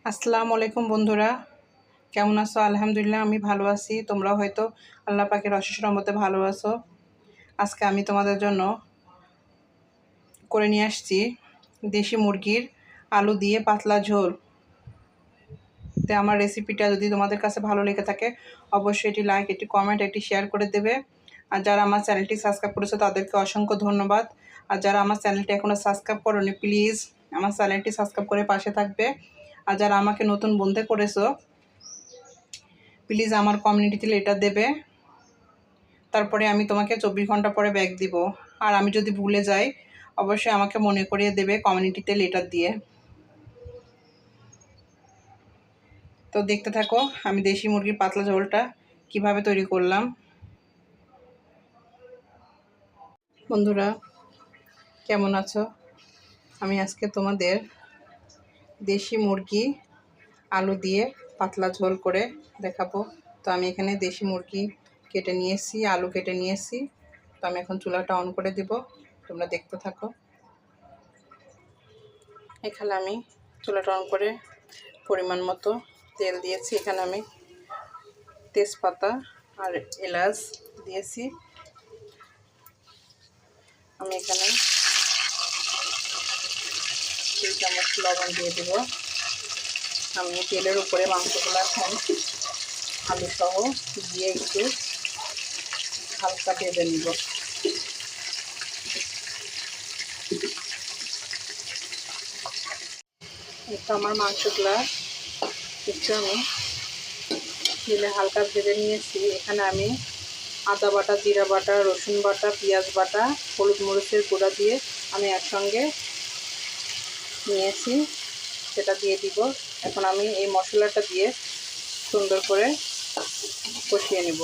আসসালামু আলাইকুম বন্ধুরা, কেমন আছো? আলহামদুলিল্লাহ আমি ভালো আছি। তোমরাও হয়তো আল্লাহ পাকের অশেষ রহমতে ভালো আছো। আজকে আমি তোমাদের জন্য করে নিয়ে আসছি দেশি মুরগির আলু দিয়ে পাতলা ঝোল। তো আমার রেসিপিটা যদি তোমাদের কাছে ভালো লেগে থাকে অবশ্যই এটি লাইক, এটি কমেন্ট, এটি শেয়ার করে দেবে। আর যারা আমার চ্যানেলটি সাবস্ক্রাইব করেছো তাদেরকে অসংখ্য ধন্যবাদ। আর যারা আমার চ্যানেলটি এখনও সাবস্ক্রাইব করোনি প্লিজ আমার চ্যানেলটি সাবস্ক্রাইব করে পাশে থাকবে। আর যারা আমাকে নতুন বন্ধু করেছো প্লিজ আমার কমিউনিটিতে লেটার দেবে, তারপরে আমি তোমাকে 24 ঘন্টা পরে ব্যাক দিব। আর আমি যদি ভুলে যাই অবশ্যই আমাকে মনে করিয়ে দেবে কমিউনিটিতে লেটার দিয়ে। তো দেখতে থাকো আমি দেশি মুরগির পাতলা ঝোলটা কিভাবে তৈরি করলাম। বন্ধুরা কেমন আছো? আমি আজকে তোমাদের দেশি মুরগি আলু দিয়ে পাতলা ঝোল করে দেখাবো। তো আমি এখানে দেশি মুরগি কেটে নিয়েছি, আলু কেটে নিয়েছি। তো আমি এখন চুলাটা অন করে দিব, তোমরা দেখতে থাকো। এখানে আমি চুলাটা অন করে পরিমাণ মতো তেল দিয়েছি। এখানে আমি তেজপাতা আর এলাচ দিয়েছি। আমি এখানে 2 চামচ লবণ দিয়ে দেব। আমি তেলের উপরে মাংসগুলো এখন আলু সহ দিয়ে একটু হালকা ভেজে নিব। একটু আমার মাংসগুলা একটু আমি তেলে হালকা ভেজে নিয়েছি। এখানে আমি আদা বাটা, জিরা বাটা, রসুন বাটা, পেঁয়াজ বাটা, হলুদ মরিচের গুঁড়া দিয়ে আমি একসঙ্গে নিয়েছি, সেটা দিয়ে দিব। এখন আমি এই মশলাটা দিয়ে সুন্দর করে কষিয়ে নেব।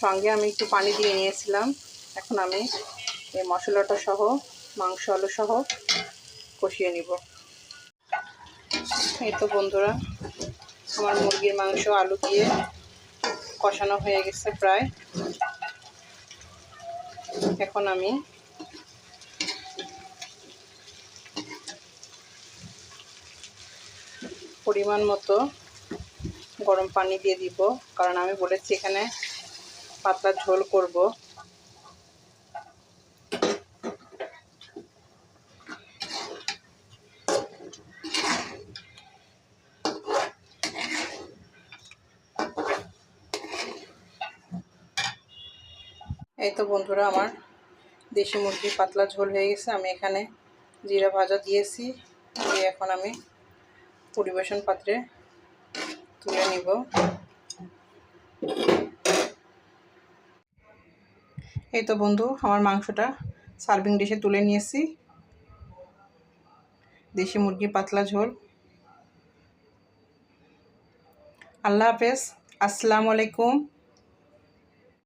সঙ্গে আমি একটু পানি দিয়ে নিয়েছিলাম। এখন আমি এই মশলাটা সহ মাংস আলু সহ কষিয়ে নিব। এই তো বন্ধুরা আমার মুরগির মাংস আলু দিয়ে কষানো হয়ে গেছে প্রায়। এখন আমি পরিমাণ মতো গরম পানি দিয়ে দিব, কারণ আমি বলেছি এখানে পাতলা ঝোল করব। এই তো বন্ধুরা আমার দেশি মুরগির পাতলা ঝোল হয়ে গেছে। আমি এখানে জিরা ভাজা দিয়েছি, দিয়ে এখন আমি পরিবেশন পাত্রে তুলে নিব। এই তো বন্ধু আমার মাংসটা সার্ভিং ডিশে তুলে নিয়েছি, দেশি মুরগির পাতলা ঝোল। আল্লাহ হাফেজ, আসসালামু আলাইকুম।